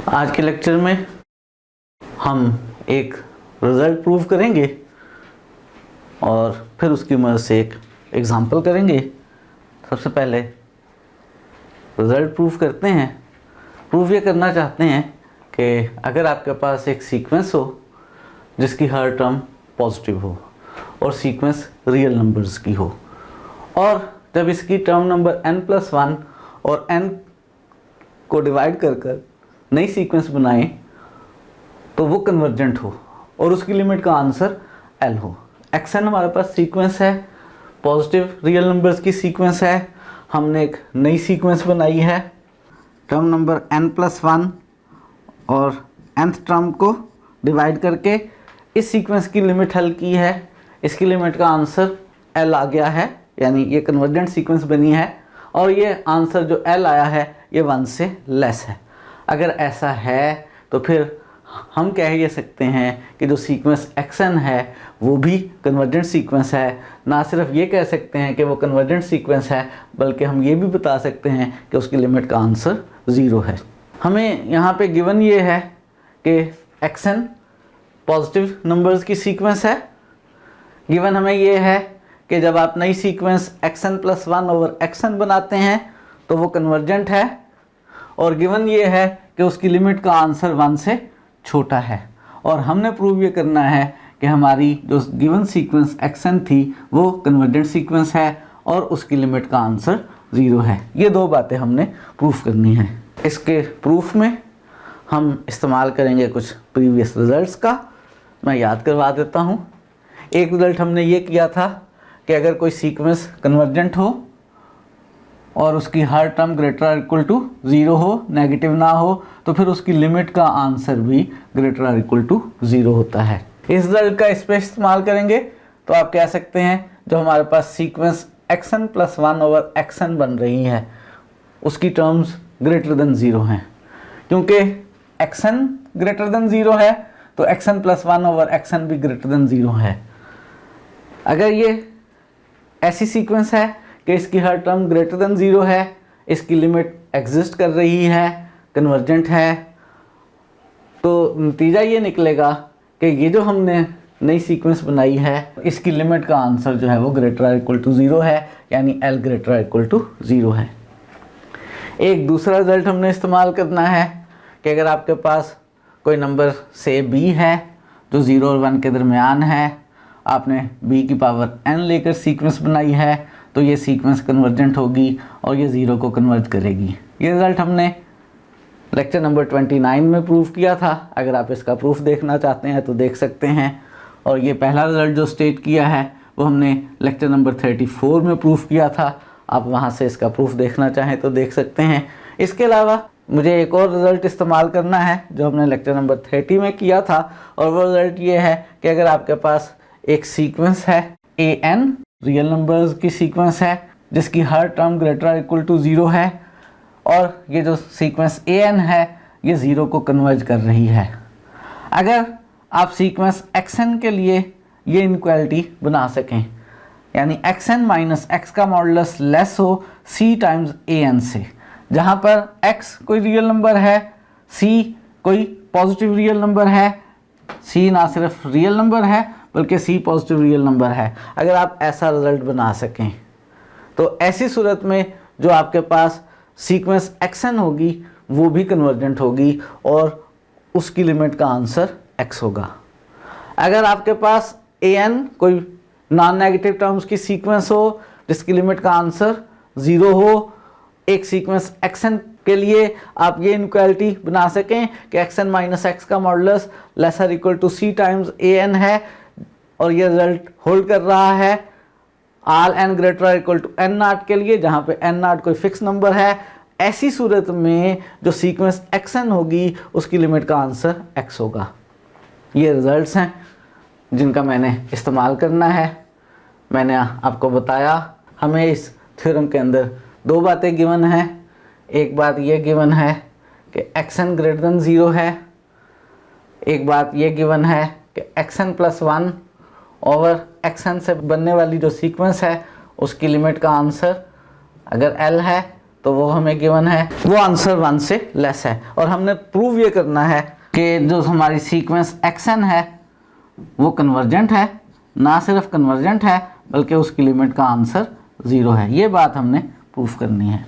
आज के लेक्चर में हम एक रिज़ल्ट प्रूव करेंगे और फिर उसकी मदद से एक एग्जांपल करेंगे। सबसे पहले रिज़ल्ट प्रूव करते हैं। प्रूव ये करना चाहते हैं कि अगर आपके पास एक सीक्वेंस हो जिसकी हर टर्म पॉजिटिव हो और सीक्वेंस रियल नंबर्स की हो, और जब इसकी टर्म नंबर n+1 और n को डिवाइड कर नई सीक्वेंस बनाएं तो वो कन्वर्जेंट हो और उसकी लिमिट का आंसर L हो। xn हमारे पास सीक्वेंस है, पॉजिटिव रियल नंबर्स की सीक्वेंस है। हमने एक नई सीक्वेंस बनाई है, टर्म नंबर n+1 और nth टर्म को डिवाइड करके इस सीक्वेंस की लिमिट हल की है। इसकी लिमिट का आंसर L आ गया है, यानी ये कन्वर्जेंट सीक्वेंस बनी है और ये आंसर जो L आया है ये 1 से लेस है। अगर ऐसा है तो फिर हम कह ये सकते हैं कि जो सीक्वेंस xn है वो भी कन्वर्जेंट सीक्वेंस है। ना सिर्फ ये कह सकते हैं कि वो कन्वर्जेंट सीक्वेंस है, बल्कि हम ये भी बता सकते हैं कि उसकी लिमिट का आंसर 0 है। हमें यहाँ पे गिवन ये है कि xn पॉजिटिव नंबर्स की सीक्वेंस है। गिवन हमें ये है कि जब आप नई सीक्वेंस xn+1 ओवर xn बनाते हैं तो वो कन्वर्जेंट है, और गिवन ये है कि उसकी लिमिट का आंसर 1 से छोटा है। और हमने प्रूव ये करना है कि हमारी जो गिवन सीक्वेंस xn थी वो कन्वर्जेंट सीक्वेंस है और उसकी लिमिट का आंसर 0 है। ये दो बातें हमने प्रूफ करनी है। इसके प्रूफ में हम इस्तेमाल करेंगे कुछ प्रीवियस रिजल्ट्स का। मैं याद करवा देता हूँ। एक रिजल्ट हमने ये किया था कि अगर कोई सीक्वेंस कन्वर्जेंट हो और उसकी हर term greater or equal to 0 हो, नेगेटिव ना हो, तो फिर उसकी लिमिट का आंसर भी ग्रेटर आर इक्वल टू 0 होता है। इस रिजल्ट का इस पे इस्तेमाल करेंगे तो आप कह सकते हैं जो हमारे पास सीक्वेंस xn+1 ओवर xn बन रही है उसकी टर्म्स ग्रेटर देन 0 हैं। क्योंकि xn ग्रेटर देन 0 है तो xn+1 ओवर xn भी ग्रेटर देन 0 है। अगर ये ऐसी सीक्वेंस है कि इसकी हर टर्म ग्रेटर देन 0 है, इसकी लिमिट एग्जिस्ट कर रही है, कन्वर्जेंट है, तो नतीजा ये निकलेगा कि ये जो हमने नई सीक्वेंस बनाई है इसकी लिमिट का आंसर जो है वो ग्रेटर आर इक्वल टू 0 है, यानी L greater or equal to 0 है। एक दूसरा रिजल्ट हमने इस्तेमाल करना है कि अगर आपके पास कोई नंबर से b है जो 0 और 1 के दरमियान है, आपने b की पावर n लेकर सीक्वेंस बनाई है, तो ये सीक्वेंस कन्वर्जेंट होगी और ये 0 को कन्वर्ज करेगी। ये रिज़ल्ट हमने लेक्चर नंबर 29 में प्रूफ किया था। अगर आप इसका प्रूफ देखना चाहते हैं तो देख सकते हैं। और ये पहला रिज़ल्ट जो स्टेट किया है वो हमने लेक्चर नंबर 34 में प्रूफ किया था। आप वहाँ से इसका प्रूफ देखना चाहें तो देख सकते हैं। इसके अलावा मुझे एक और रिज़ल्ट इस्तेमाल करना है जो हमने लेक्चर नंबर 30 में किया था, और वो रिज़ल्ट ये है कि अगर आपके पास एक सीक्वेंस है an, रियल नंबर्स की सीक्वेंस है जिसकी हर term greater or equal to 0 है, और ये जो सीक्वेंस an है ये 0 को कन्वर्ज कर रही है। अगर आप सीक्वेंस xn के लिए ये इनक्वालिटी बना सकें, यानी xn माइनस x का मॉडुलस लेस हो c टाइम्स an से, जहाँ पर x कोई रियल नंबर है, c कोई पॉजिटिव रियल नंबर है, c ना सिर्फ रियल नंबर है बल्कि c पॉजिटिव रियल नंबर है। अगर आप ऐसा रिजल्ट बना सकें तो ऐसी सूरत में जो आपके पास सीक्वेंस xn होगी वो भी कन्वर्जेंट होगी और उसकी लिमिट का आंसर x होगा। अगर आपके पास an कोई नॉन नेगेटिव टर्म्स की सीक्वेंस हो जिसकी लिमिट का आंसर 0 हो, एक सीक्वेंस xn के लिए आप ये इनक्वालिटी बना सकें कि xn माइनस x का modulus lesser equal to c times an है, और ये रिजल्ट होल्ड कर रहा है all n greater or equal to n0 के लिए, जहाँ पे n0 कोई फिक्स नंबर है। ऐसी सूरत में जो सीक्वेंस xn होगी उसकी लिमिट का आंसर x होगा। ये रिजल्ट्स हैं जिनका मैंने इस्तेमाल करना है। मैंने आपको बताया हमें इस थ्योरम के अंदर दो बातें गिवन हैं। एक बात ये गिवन है कि xn ग्रेटर देन 0 है, एक बात ये गिवन है कि xn+1 ओवर xn से बनने वाली जो सीक्वेंस है उसकी लिमिट का आंसर अगर L है तो वो हमें गिवन है, वो आंसर 1 से लेस है। और हमने प्रूव ये करना है कि जो हमारी सीक्वेंस xn है वो कन्वर्जेंट है, ना सिर्फ कन्वर्जेंट है बल्कि उसकी लिमिट का आंसर 0 है। ये बात हमने प्रूफ करनी है।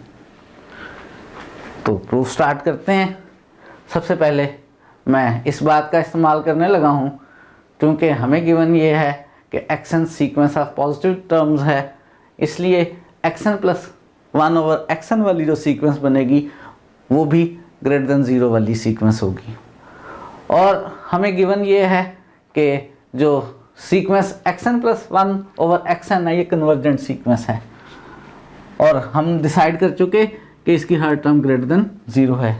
तो प्रूफ स्टार्ट करते हैं। सबसे पहले मैं इस बात का इस्तेमाल करने लगा हूँ क्योंकि हमें गिवन ये है कि xn sequence of positive terms है, इसलिए xn प्लस 1/xn वाली जो सीक्वेंस बनेगी वो भी ग्रेटर देन 0 वाली सीक्वेंस होगी। और हमें गिवन ये है कि जो सीक्वेंस xn प्लस 1/xn है ये कन्वर्जेंट सीक्वेंस है, और हम डिसाइड कर चुके कि इसकी हर टर्म ग्रेटर देन 0 है।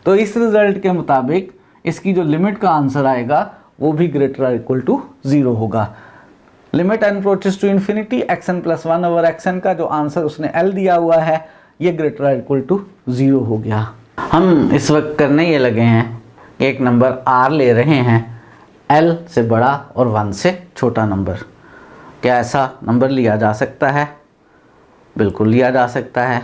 तो इस रिजल्ट के मुताबिक इसकी जो लिमिट का आंसर आएगा वो भी ग्रेटर और इक्वल टू 0 होगा। Limit n approaches to infinity xn plus 1/xn का जो आंसर उसने l दिया हुआ है ये ग्रेटर और इक्वल टू 0 हो गया। हम इस वक्त करने ये लगे हैं कि एक नंबर r ले रहे हैं l से बड़ा और 1 से छोटा नंबर। क्या ऐसा नंबर लिया जा सकता है? बिल्कुल लिया जा सकता है।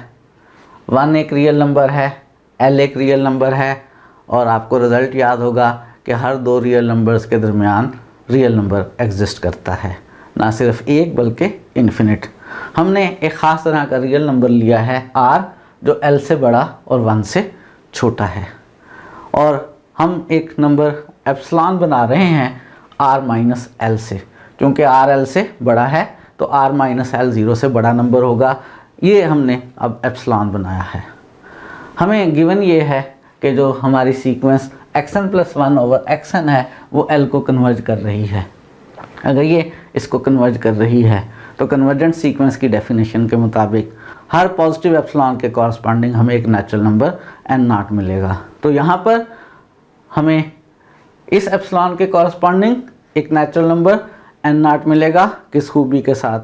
1 एक रियल नंबर है, l एक रियल नंबर है, और आपको रिज़ल्ट याद होगा कि हर 2 रियल नंबर्स के दरमियान रियल नंबर एग्जिस्ट करता है, ना सिर्फ एक बल्कि इन्फिनिट। हमने एक ख़ास तरह का रियल नंबर लिया है r जो l से बड़ा और 1 से छोटा है, और हम एक नंबर एप्सिलॉन बना रहे हैं r माइनस l से, क्योंकि r l से बड़ा है तो r माइनस l 0 से बड़ा नंबर होगा। ये हमने अब एप्सिलॉन बनाया है। हमें गिवन ये है कि जो हमारी सीक्वेंस xn प्लस 1/xn है वो l को कन्वर्ज कर रही है। अगर ये इसको कन्वर्ज कर रही है तो कन्वर्जेंट सीक्वेंस की डेफिनेशन के मुताबिक हर पॉजिटिव एप्सिलॉन के कॉरस्पॉन्डिंग हमें एक नेचुरल नंबर n0 मिलेगा। तो यहाँ पर हमें इस एप्सिलॉन के कॉरस्पॉन्डिंग एक नेचुरल नंबर n0 मिलेगा। किस खूबी के साथ?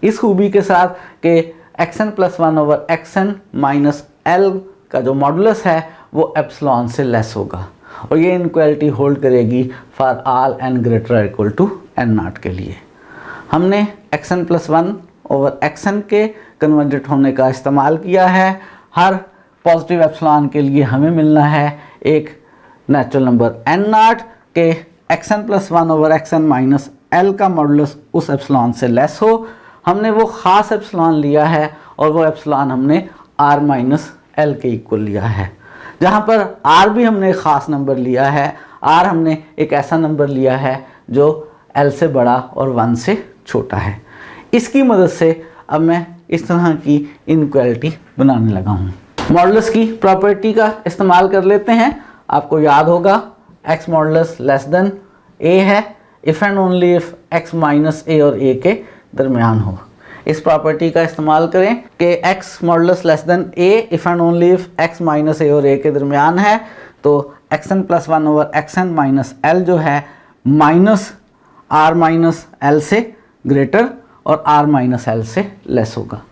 इस खूबी के साथ कि xn plus 1/xn minus l का जो मॉडुलस है वो एप्सिलॉन से लेस होगा, और ये इनक्वालिटी होल्ड करेगी for all n greater equal to n0 के लिए। हमने xn प्लस 1/xn के कन्वर्जेंट होने का इस्तेमाल किया है। हर पॉजिटिव एप्सिलॉन के लिए हमें मिलना है एक नेचुरल नंबर n0 के xn plus 1/xn minus l का मॉडुलस उस एप्सिलॉन से लेस हो। हमने वो ख़ास एप्सिलॉन लिया है और वो एप्सिलॉन हमने r माइनस l के इक्वल लिया है। जहाँ पर r भी हमने एक ख़ास नंबर लिया है, r हमने एक ऐसा नंबर लिया है जो l से बड़ा और 1 से छोटा है। इसकी मदद से अब मैं इस तरह की इनक्वालिटी बनाने लगा हूँ। मॉडुलस की प्रॉपर्टी का इस्तेमाल कर लेते हैं। आपको याद होगा x modulus less than a है if and only if x minus a और a के दरमियान हो। इस प्रॉपर्टी का इस्तेमाल करें कि x modulus less than a if and only if x minus a और a के दरमियान है, तो xn plus 1/xn minus l जो है माइनस r माइनस l से ग्रेटर और r माइनस l से लेस होगा।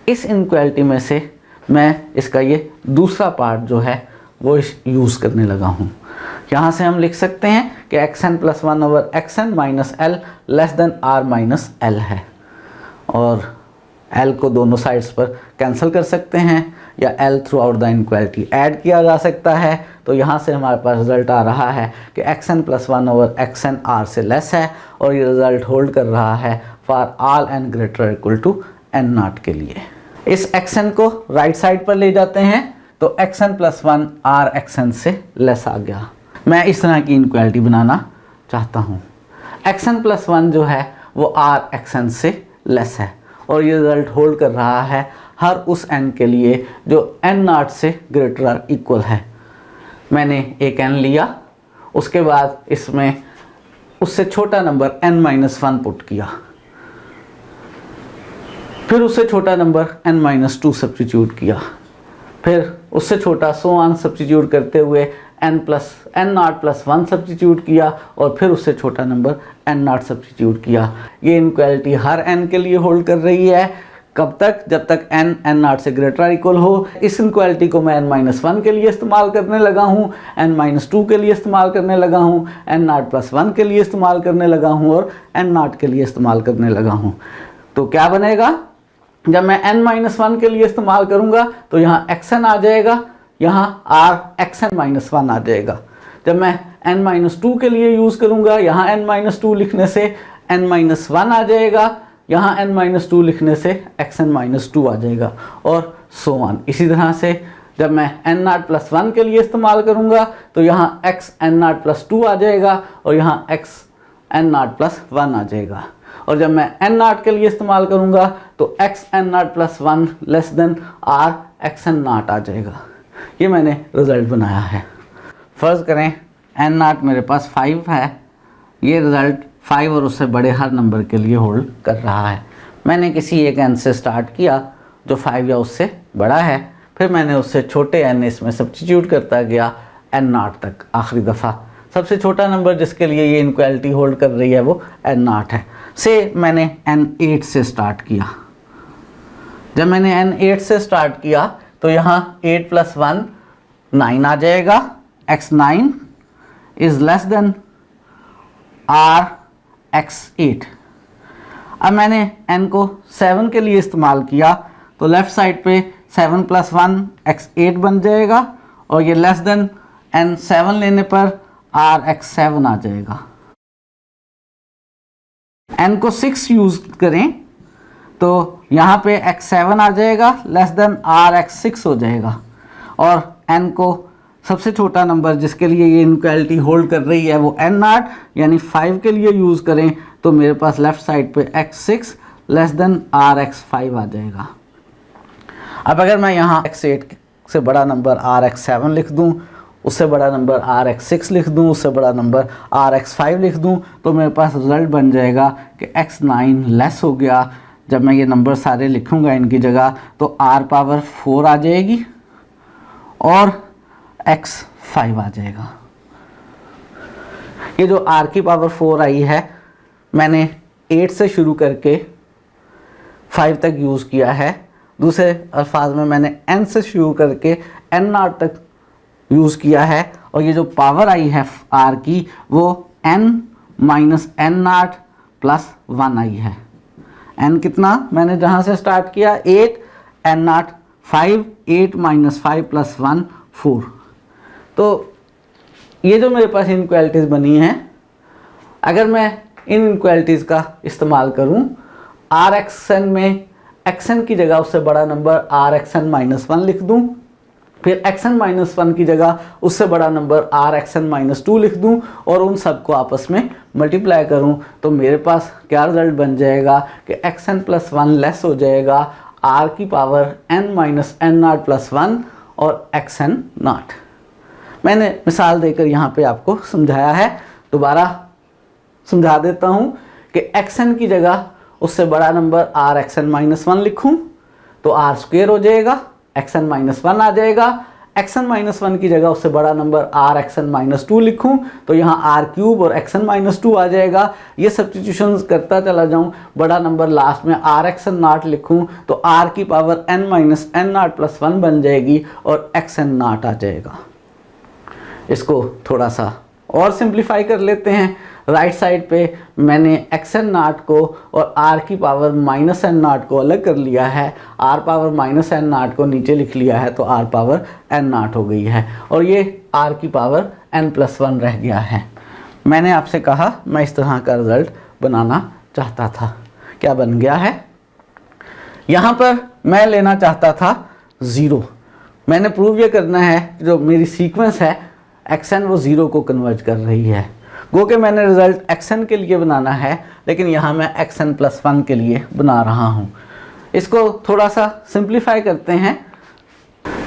इस इनक्वालिटी में से मैं इसका ये दूसरा पार्ट जो है वो यूज़ करने लगा हूँ। यहाँ से हम लिख सकते हैं कि xn plus 1/xn minus l less than r minus l है, और l को दोनों साइड्स पर कैंसिल कर सकते हैं या l through out the inequality add किया जा सकता है। तो यहाँ से हमारे पास रिज़ल्ट आ रहा है कि xn प्लस 1/xn r से लेस है, और ये रिज़ल्ट होल्ड कर रहा है for all n greater equal to n0 के लिए। इस xn को राइट साइड पर ले जाते हैं तो xn प्लस 1 r xn से लेस आ गया। मैं इस तरह की इनक्वालिटी बनाना चाहता हूँ। xn प्लस 1 जो है वो r xn से लेस है, और ये रिज़ल्ट होल्ड कर रहा है हर उस n के लिए जो n0 से ग्रेटर और इक्वल है। मैंने एक n लिया, उसके बाद इसमें उससे छोटा नंबर n-1 पुट किया, फिर उससे छोटा नंबर n-2 सब्स्टिट्यूट किया, फिर उससे छोटा सो ऑन सब्स्टिट्यूट करते हुए n0 प्लस 1 सब्स्टिट्यूट किया, और फिर उससे छोटा नंबर n0 सब्स्टिट्यूट किया। ये इनक्वालिटी हर n के लिए होल्ड कर रही है। कब तक? जब तक n n0 से ग्रेटर इक्वल हो। इस इनक्वालिटी को मैं n-1 के लिए इस्तेमाल करने लगा हूँ, n-2 के लिए इस्तेमाल करने लगा हूँ, n0 प्लस 1 के लिए इस्तेमाल करने लगा हूँ, और n0 के लिए इस्तेमाल करने लगा हूँ। तो क्या बनेगा? जब मैं n-1 के लिए इस्तेमाल करूंगा तो यहाँ xn आ जाएगा, यहाँ r xn-1 आ जाएगा। जब मैं n-2 के लिए यूज़ करूंगा, यहाँ n-2 लिखने से n-1 आ जाएगा, यहाँ n-2 लिखने से xn-2 आ जाएगा, और सो ऑन। इसी तरह से जब मैं n0+1 के लिए इस्तेमाल करूंगा तो यहाँ xn0+2 आ जाएगा, और यहाँ xn0+1 आ जाएगा। और जब मैं n0 के लिए इस्तेमाल करूंगा तो xn0+1 less than r xn0 आ जाएगा। ये मैंने रिज़ल्ट बनाया है। फ़र्ज़ करें n0 मेरे पास 5 है, ये रिज़ल्ट 5 और उससे बड़े हर नंबर के लिए होल्ड कर रहा है। मैंने किसी एक n से स्टार्ट किया जो 5 या उससे बड़ा है, फिर मैंने उससे छोटे n इसमें सब्स्टिट्यूट करता गया n0 तक। आखिरी दफ़ा सबसे छोटा नंबर जिसके लिए ये इनक्वालिटी होल्ड कर रही है वो n0 है। से मैंने n8 से स्टार्ट किया। जब मैंने n8 से स्टार्ट किया तो यहाँ 8 + 1 9 आ जाएगा, x9 is less than r x8। अब मैंने n को 7 के लिए इस्तेमाल किया तो लेफ़्ट साइड पे 7 + 1 x8 बन जाएगा, और ये लेस देन n7 लेने पर r x7 आ जाएगा। n को 6 यूज़ करें तो यहाँ पे x7 आ जाएगा, लेस देन r x6 हो जाएगा। और n को सबसे छोटा नंबर जिसके लिए ये इनक्वालिटी होल्ड कर रही है वो n0 यानी 5 के लिए यूज़ करें तो मेरे पास लेफ़्ट साइड पे x6 less than r x5 आ जाएगा। अब अगर मैं यहाँ x8 से बड़ा नंबर r x7 लिख दूँ, उससे बड़ा नंबर r x6 लिख दूँ, उससे बड़ा नंबर r x5 लिख दूँ, तो मेरे पास रिज़ल्ट बन जाएगा कि x9 लेस हो गया। जब मैं ये नंबर सारे लिखूँगा इनकी जगह तो r⁴ आ जाएगी और x5 आ जाएगा। ये जो r⁴ आई है मैंने 8 से शुरू करके 5 तक यूज़ किया है। दूसरे अल्फाज में मैंने n से शुरू करके n0 तक यूज़ किया है, और ये जो पावर आई है r की वो n - n0 + 1 आई है। n कितना मैंने जहाँ से स्टार्ट किया 8, n0 5, 8 - 5 + 1 4। तो ये जो मेरे पास इनक्वालिटीज़ बनी हैं, अगर मैं इन इनक्वालिटीज़ का इस्तेमाल करूं r xn में xn की जगह उससे बड़ा नंबर r xn-1 लिख दूं, फिर xn-1 की जगह उससे बड़ा नंबर r xn-2 लिख दूं और उन सब को आपस में मल्टीप्लाई करूं, तो मेरे पास क्या रिज़ल्ट बन जाएगा कि xn+1 लेस हो जाएगा r⁴n - n0 + 1 और xn0। मैंने मिसाल देकर यहाँ पे आपको समझाया है, दोबारा समझा देता हूँ कि xn की जगह उससे बड़ा नंबर r xn-1 लिखूँ तो r² हो जाएगा, xn-1 आ जाएगा। xn-1 की जगह उससे बड़ा नंबर r xn-2 लिखूँ तो यहाँ r³ और xn-2 आ जाएगा। ये सब्स्टिट्यूशंस करता चला जाऊँ, बड़ा नंबर लास्ट में r xn0 लिखूँ तो r⁴n - n0 + 1 बन जाएगी और xn0 आ जाएगा। इसको थोड़ा सा और सिंप्लीफाई कर लेते हैं। राइट साइड पे मैंने xn0 को और r⁻- n0 को अलग कर लिया है, r⁻- n0 को नीचे लिख लिया है तो r⁻n0 हो गई है, और ये r⁻n+1 रह गया है। मैंने आपसे कहा मैं इस तरह का रिज़ल्ट बनाना चाहता था, क्या बन गया है। यहाँ पर मैं लेना चाहता था 0। मैंने प्रूव ये करना है कि जो मेरी सीक्वेंस है xn वो 0 को कन्वर्ज कर रही है। गो कि मैंने रिज़ल्ट xn के लिए बनाना है, लेकिन यहाँ मैं xn+1 के लिए बना रहा हूँ। इसको थोड़ा सा सिंप्लीफाई करते हैं,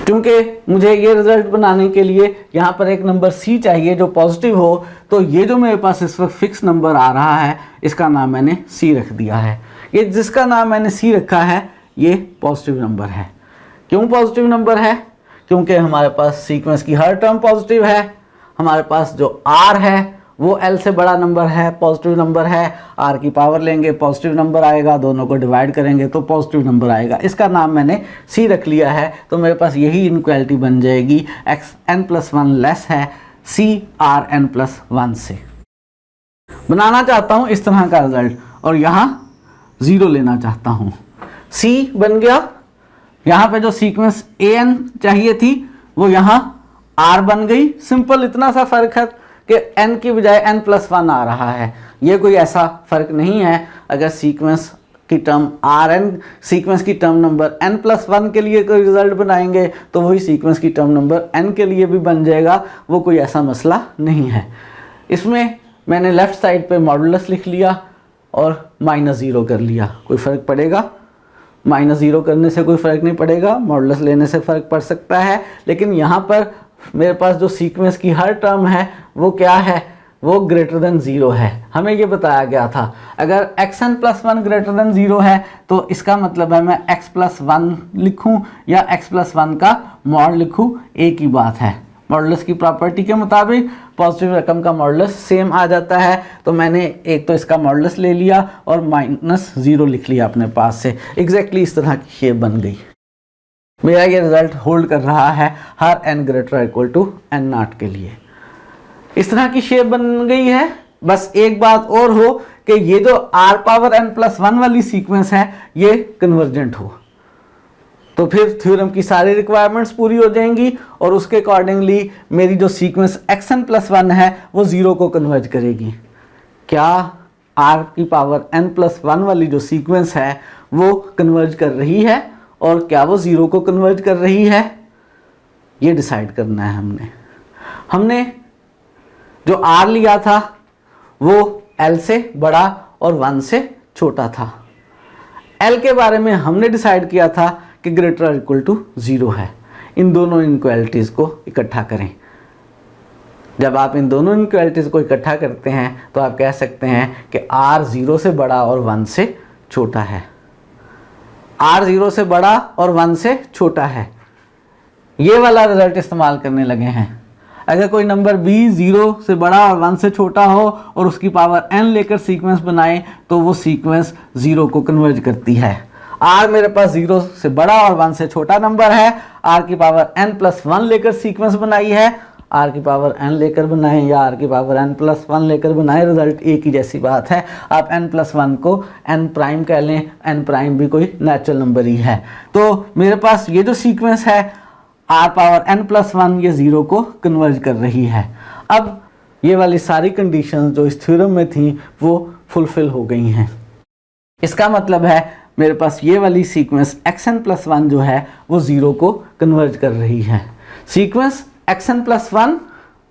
क्योंकि मुझे ये रिज़ल्ट बनाने के लिए यहाँ पर एक नंबर c चाहिए जो पॉजिटिव हो, तो ये जो मेरे पास इस वक्त फिक्स नंबर आ रहा है इसका नाम मैंने c रख दिया है। ये जिसका नाम मैंने c रखा है ये पॉजिटिव नंबर है। क्यों पॉजिटिव नंबर है? क्योंकि हमारे पास सीक्वेंस की हर टर्म पॉजिटिव है। हमारे पास जो r है वो l से बड़ा नंबर है, पॉजिटिव नंबर है। r की पावर लेंगे पॉजिटिव नंबर आएगा, दोनों को डिवाइड करेंगे तो पॉजिटिव नंबर आएगा। इसका नाम मैंने c रख लिया है, तो मेरे पास यही इनक्वालिटी बन जाएगी xn+1 लेस है crn+1 से। बनाना चाहता हूँ इस तरह का रिजल्ट और यहाँ 0 लेना चाहता हूँ। C बन गया, यहाँ पे जो सीक्वेंस an चाहिए थी वो यहाँ R बन गई। सिंपल इतना सा फर्क है कि n की बजाय n+1 आ रहा है। ये कोई ऐसा फर्क नहीं है। अगर सीक्वेंस की टर्म Rn सीक्वेंस की टर्म नंबर n+1 के लिए कोई रिजल्ट बनाएंगे तो वही सीक्वेंस की टर्म नंबर n के लिए भी बन जाएगा, वो कोई ऐसा मसला नहीं है। इसमें मैंने लेफ्ट साइड पे मॉडुलस लिख लिया और -0 कर लिया। कोई फ़र्क पड़ेगा? -0 करने से कोई फ़र्क नहीं पड़ेगा, मॉडुलस लेने से फ़र्क पड़ सकता है। लेकिन यहाँ पर मेरे पास जो सीक्वेंस की हर टर्म है वो क्या है? वो ग्रेटर देन 0 है। हमें ये बताया गया था अगर xn+1 ग्रेटर देन 0 है तो इसका मतलब है मैं x+1 लिखूं या x+1 का मॉड लिखूं, एक ही बात है। मॉडुलस की प्रॉपर्टी के मुताबिक पॉजिटिव रकम का मॉडुलस सेम आ जाता है। तो मैंने एक तो इसका मॉडुलस ले लिया और -0 लिख लिया अपने पास से। एग्जैक्टली इस तरह की शेप बन गई। मेरा ये रिजल्ट होल्ड कर रहा है हर n greater equal to n0 के लिए। इस तरह की शेप बन गई है। बस एक बात और हो कि ये जो r⁻n+1 वाली सीक्वेंस है ये कन्वर्जेंट हो, तो फिर थ्योरम की सारी रिक्वायरमेंट्स पूरी हो जाएंगी और उसके अकॉर्डिंगली मेरी जो सीक्वेंस xn+1 है वो 0 को कन्वर्ज करेगी। क्या r⁻n+1 वाली जो सीक्वेंस है वो कन्वर्ज कर रही है और क्या वो 0 को कन्वर्ज कर रही है, ये डिसाइड करना है। हमने जो r लिया था वो l से बड़ा और 1 से छोटा था। l के बारे में हमने डिसाइड किया था कि ग्रेटर इक्वल टू 0 है। इन दोनों इनइक्वालिटीज़ को इकट्ठा करें। जब आप इन दोनों इनइक्वालिटीज़ को इकट्ठा करते हैं तो आप कह सकते हैं कि r 0 से बड़ा और 1 से छोटा है। r 0 से बड़ा और 1 से छोटा है, ये वाला रिजल्ट इस्तेमाल करने लगे हैं। अगर कोई नंबर b 0 से बड़ा और 1 से छोटा हो और उसकी पावर n लेकर सीक्वेंस बनाए तो वो सीक्वेंस 0 को कन्वर्ज करती है। r मेरे पास 0 से बड़ा और 1 से छोटा नंबर है, r की पावर n+1 लेकर सीक्वेंस बनाई है। r की पावर n लेकर बनाएं या r की पावर n+1 लेकर बनाएं, रिजल्ट एक ही जैसी बात है। आप n+1 को n प्राइम कह लें, n प्राइम भी कोई नेचुरल नंबर ही है। तो मेरे पास ये जो सीक्वेंस है r⁻n+1 ये 0 को कन्वर्ज कर रही है। अब ये वाली सारी कंडीशंस जो इस थ्योरम में थी वो फुलफिल हो गई हैं। इसका मतलब है मेरे पास ये वाली सीक्वेंस xn+1 जो है वो 0 को कन्वर्ज कर रही है। सीक्वेंस xn+1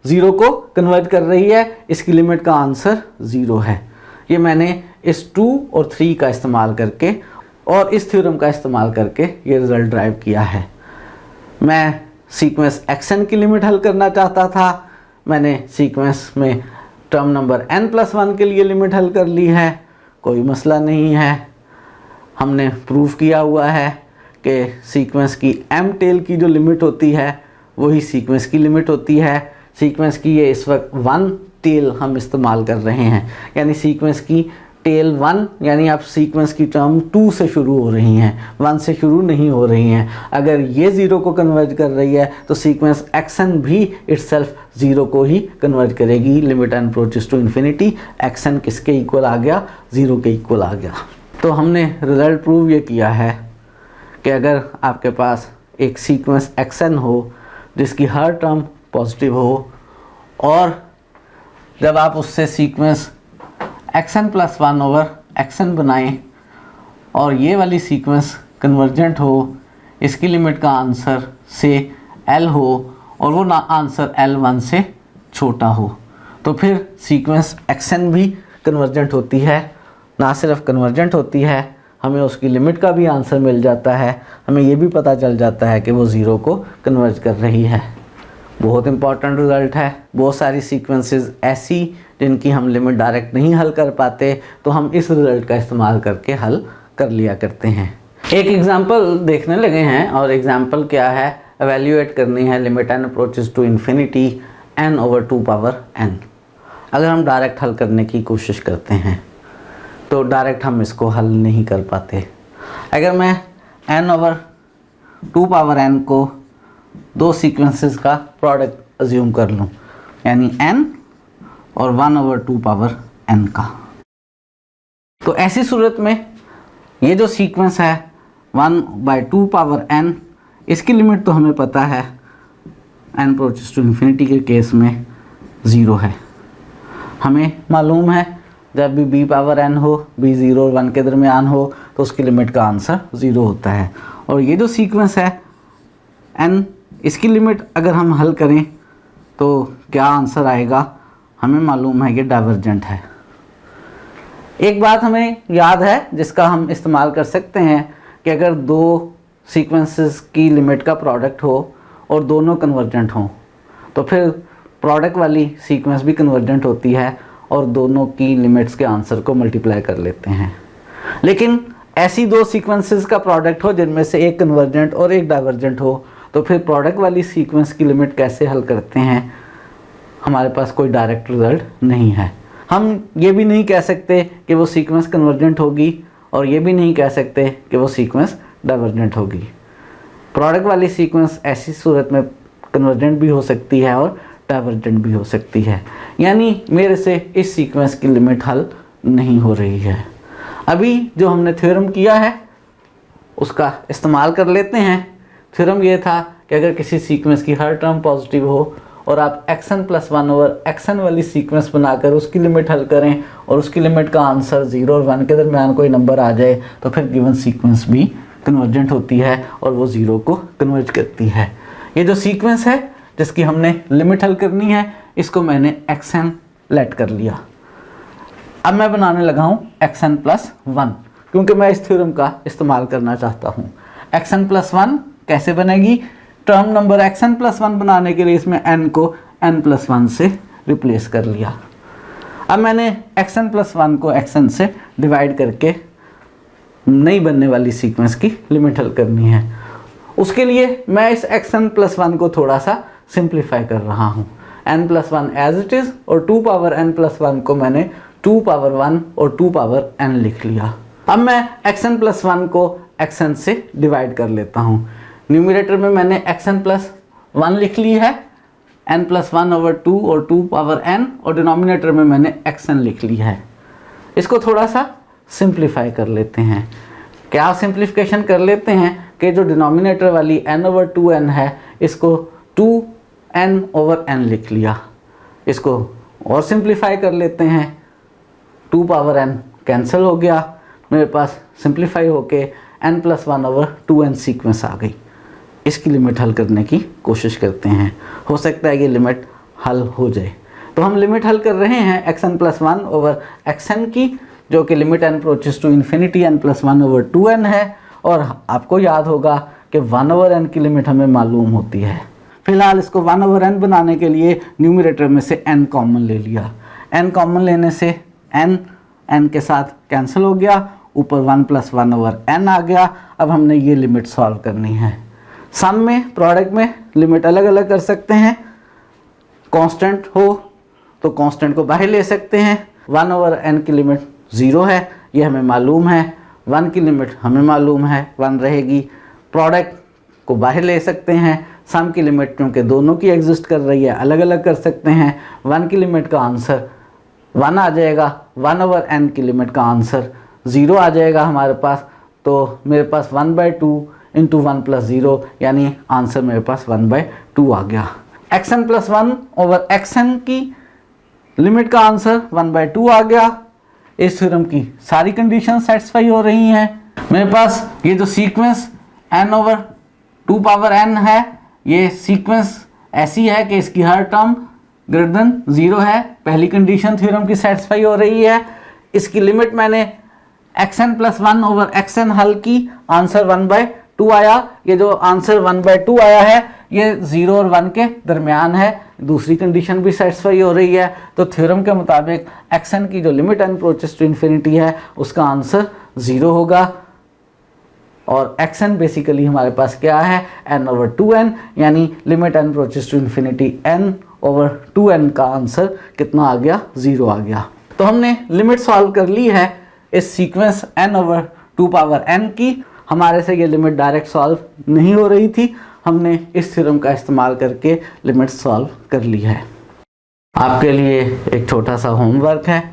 0 को कन्वर्ज कर रही है, इसकी लिमिट का आंसर 0 है। ये मैंने इस 2 और 3 का इस्तेमाल करके और इस थ्योरम का इस्तेमाल करके ये रिजल्ट ड्राइव किया है। मैं सीक्वेंस xn की लिमिट हल करना चाहता था, मैंने सीक्वेंस में टर्म नंबर n+1 के लिए लिमिट हल कर ली है, कोई मसला नहीं है। हमने प्रूव किया हुआ है कि सीक्वेंस की m टेल की जो लिमिट होती है वही सीक्वेंस की लिमिट होती है। सीक्वेंस की ये इस वक्त 1 टेल हम इस्तेमाल कर रहे हैं, यानी सीक्वेंस की टेल 1, यानी आप सीक्वेंस की टर्म 2 से शुरू हो रही हैं, 1 से शुरू नहीं हो रही हैं। अगर ये 0 को कन्वर्ज कर रही है तो सीक्वेंस xn भी इटसेल्फ 0 को ही कन्वर्ज करेगी। Limit n approaches to infinity, xn किसके इक्वल आ गया? 0 के इक्वल आ गया। तो हमने रिजल्ट प्रूव ये किया है कि अगर आपके पास एक सीक्वेंस xn हो जिसकी हर टर्म पॉजिटिव हो और जब आप उससे सीक्वेंस xn+1 ओवर xn बनाएं और ये वाली सीक्वेंस कन्वर्जेंट हो, इसकी लिमिट का आंसर से l हो और वो ना आंसर l1 से छोटा हो, तो फिर सीक्वेंस xn भी कन्वर्जेंट होती है। ना सिर्फ कन्वर्जेंट होती है, हमें उसकी लिमिट का भी आंसर मिल जाता है। हमें ये भी पता चल जाता है कि वो 0 को कन्वर्ज कर रही है। बहुत इंपॉर्टेंट रिज़ल्ट है। बहुत सारी सीक्वेंसेस ऐसी जिनकी हम लिमिट डायरेक्ट नहीं हल कर पाते, तो हम इस रिज़ल्ट का इस्तेमाल करके हल कर लिया करते हैं। एक एग्जांपल देखने लगे हैं और एग्जांपल क्या है? एवेल्यूएट करनी है limit n approaches to infinity n/2n। अगर हम डायरेक्ट हल करने की कोशिश करते हैं तो डायरेक्ट हम इसको हल नहीं कर पाते। अगर मैं n/2n को दो सीक्वेंसेस का प्रोडक्ट अज्यूम कर लूँ, यानी n और 1/2n का, तो ऐसी सूरत में ये जो सीक्वेंस है 1/2 पावर n, इसकी लिमिट तो हमें पता है n अप्रोचेस टू इन्फिनिटी के केस में 0 है। हमें मालूम है जब भी b पावर n हो, b 0 और 1 के दरमियान हो तो उसकी लिमिट का आंसर 0 होता है। और ये जो सीक्वेंस है n, इसकी लिमिट अगर हम हल करें तो क्या आंसर आएगा, हमें मालूम है ये डाइवर्जेंट है। एक बात हमें याद है जिसका हम इस्तेमाल कर सकते हैं कि अगर दो सीक्वेंसेस की लिमिट का प्रोडक्ट हो और दोनों कन्वर्जेंट हों तो फिर प्रोडक्ट वाली सीक्वेंस भी कन्वर्जेंट होती है और दोनों की लिमिट्स के आंसर को मल्टीप्लाई कर लेते हैं। लेकिन ऐसी दो सीक्वेंसेस का प्रोडक्ट हो जिनमें से एक कन्वर्जेंट और एक डाइवर्जेंट हो तो फिर प्रोडक्ट वाली सीक्वेंस की लिमिट कैसे हल करते हैं, हमारे पास कोई डायरेक्ट रिजल्ट नहीं है। हम ये भी नहीं कह सकते कि वो सीक्वेंस कन्वर्जेंट होगी और ये भी नहीं कह सकते कि वो सीक्वेंस डाइवर्जेंट होगी। प्रोडक्ट वाली सीक्वेंस ऐसी सूरत में कन्वर्जेंट भी हो सकती है और डाइवर्जेंट भी हो सकती है, यानी मेरे से इस सीक्वेंस की लिमिट हल नहीं हो रही है। अभी जो हमने थ्योरम किया है उसका इस्तेमाल कर लेते हैं। थ्योरम ये था कि अगर किसी सीक्वेंस की हर टर्म पॉजिटिव हो और आप xn + 1 ओवर xn वाली सीक्वेंस बनाकर उसकी लिमिट हल करें और उसकी लिमिट का आंसर 0 और 1 के दरमियान कोई नंबर आ जाए तो फिर गिवन सीक्वेंस भी कन्वर्जेंट होती है और वो 0 को कन्वर्ज करती है। ये जो सीक्वेंस है जिसकी हमने लिमिट हल करनी है इसको मैंने xn लेट कर लिया। अब मैं बनाने लगा हूँ xn + 1 क्योंकि मैं इस थ्योरम का इस्तेमाल करना चाहता हूँ। xn + 1 कैसे बनेगी, टर्म नंबर xn + 1 बनाने के लिए इसमें n को n + 1 से रिप्लेस कर लिया। अब मैंने xn + 1 को xn से डिवाइड करके नई बनने वाली सीक्वेंस की लिमिट हल करनी है। उसके लिए मैं इस xn + 1 को थोड़ा सा सिंप्लीफाई कर रहा हूँ। n + 1 एज इट इज़ और 2 पावर n + 1 को मैंने 2 पावर 1 और 2 पावर n लिख लिया। अब मैं xn + 1 को xn से डिवाइड कर लेता हूँ। न्यूमरेटर में मैंने xn + 1 लिख ली है, n + 1 ओवर 2 और 2 पावर n, और डिनोमिनेटर में मैंने xn लिख ली है। इसको थोड़ा सा सिंप्लीफाई कर लेते हैं। क्या सिंप्लीफिकेशन कर लेते हैं कि जो डिनोमिनेटर वाली n ओवर 2n है इसको 2n ओवर n लिख लिया। इसको और सिंप्लीफाई कर लेते हैं, 2 पावर n कैंसिल हो गया, मेरे पास सिंप्लीफाई होके n + 1 ओवर 2n सीक्वेंस आ गई। इसकी लिमिट हल करने की कोशिश करते हैं, हो सकता है ये लिमिट हल हो जाए। तो हम लिमिट हल कर रहे हैं xn + 1 ओवर xn की, जो कि limit n approaches to infinity n + 1 over 2n है। और आपको याद होगा कि 1 ओवर n की लिमिट हमें मालूम होती है। फिलहाल इसको 1 ओवर n बनाने के लिए न्यूमरेटर में से n कॉमन ले लिया। n कॉमन लेने से n के साथ कैंसिल हो गया, ऊपर 1 + 1 ओवर n आ गया। अब हमने ये लिमिट सॉल्व करनी है। सम में, प्रोडक्ट में लिमिट अलग अलग कर सकते हैं। कांस्टेंट हो तो कांस्टेंट को बाहर ले सकते हैं। 1 ओवर n की लिमिट 0 है, ये हमें मालूम है। 1 की लिमिट हमें मालूम है, 1 रहेगी। प्रोडक्ट को बाहर ले सकते हैं। सम की लिमिट क्योंकि दोनों की एग्जिस्ट कर रही है अलग अलग कर सकते हैं। 1 की लिमिट का आंसर 1 आ जाएगा, 1 ओवर n की लिमिट का आंसर 0 आ जाएगा हमारे पास। तो मेरे पास 1/2 इंटू 1 + 0 यानी आंसर मेरे पास 1/2 आ गया। xn + 1 ओवर xn की लिमिट का आंसर 1/2 आ गया। इस थ्योरम की सारी कंडीशन सेटिस्फाई हो रही हैं। मेरे पास ये जो sequence n over 2 power n है, ये सीक्वेंस ऐसी है कि इसकी हर टर्म ग्रेटर देन 0 है। पहली कंडीशन थ्योरम की सेटिस्फाई हो रही है। इसकी लिमिट मैंने xn + 1 ओवर xn हल की, आंसर 1/2 आया। ये जो आंसर 1/2 आया है ये 0 और 1 के दरमियान है। दूसरी कंडीशन भी सेटिस्फाई हो रही है। तो थ्योरम के मुताबिक xn की जो limit n approaches to infinity है उसका आंसर 0 होगा। और xn बेसिकली हमारे पास क्या है, n ओवर 2n, यानी limit n approaches to infinity n over 2n का आंसर कितना आ गया, 0 आ गया। तो हमने लिमिट सॉल्व कर ली है इस sequence n over 2 power n की। हमारे से ये लिमिट डायरेक्ट सॉल्व नहीं हो रही थी, हमने इस थ्योरम का इस्तेमाल करके लिमिट सॉल्व कर ली है। आपके लिए एक छोटा सा होमवर्क है,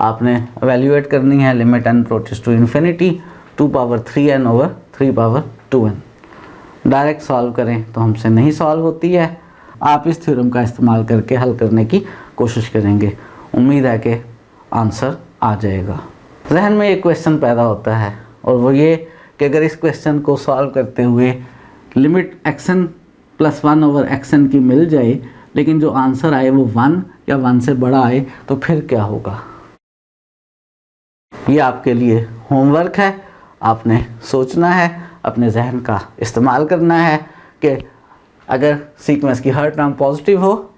आपने एवेल्यूएट करनी है limit n approaches to infinity 2^3n/3^2n। Direct solve करें तो हमसे नहीं सॉल्व होती है। आप इस थ्योरम का इस्तेमाल करके हल करने की कोशिश करेंगे। उम्मीद है कि आंसर आ जाएगा। जहन में एक क्वेश्चन पैदा होता है और वो ये कि अगर इस क्वेश्चन को सॉल्व करते हुए लिमिट xn + 1/xn की मिल जाए, लेकिन जो आंसर आए वो 1 या 1 से बड़ा आए, तो फिर क्या होगा। ये आपके लिए होमवर्क है। आपने सोचना है, अपने जहन का इस्तेमाल करना है कि अगर सीक्वेंस की हर टर्म पॉजिटिव हो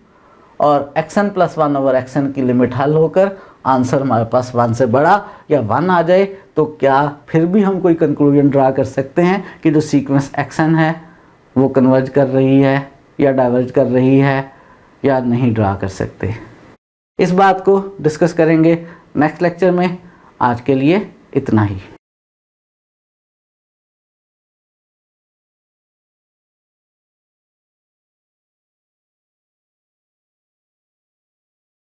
और xn + 1/xn की लिमिट हल होकर आंसर हमारे पास 1 से बड़ा या 1 आ जाए, तो क्या फिर भी हम कोई कंक्लूजन ड्रा कर सकते हैं कि जो सीक्वेंस xn है वो कन्वर्ज कर रही है या डाइवर्ज कर रही है, या नहीं ड्रा कर सकते। इस बात को डिस्कस करेंगे नेक्स्ट लेक्चर में। आज के लिए इतना ही।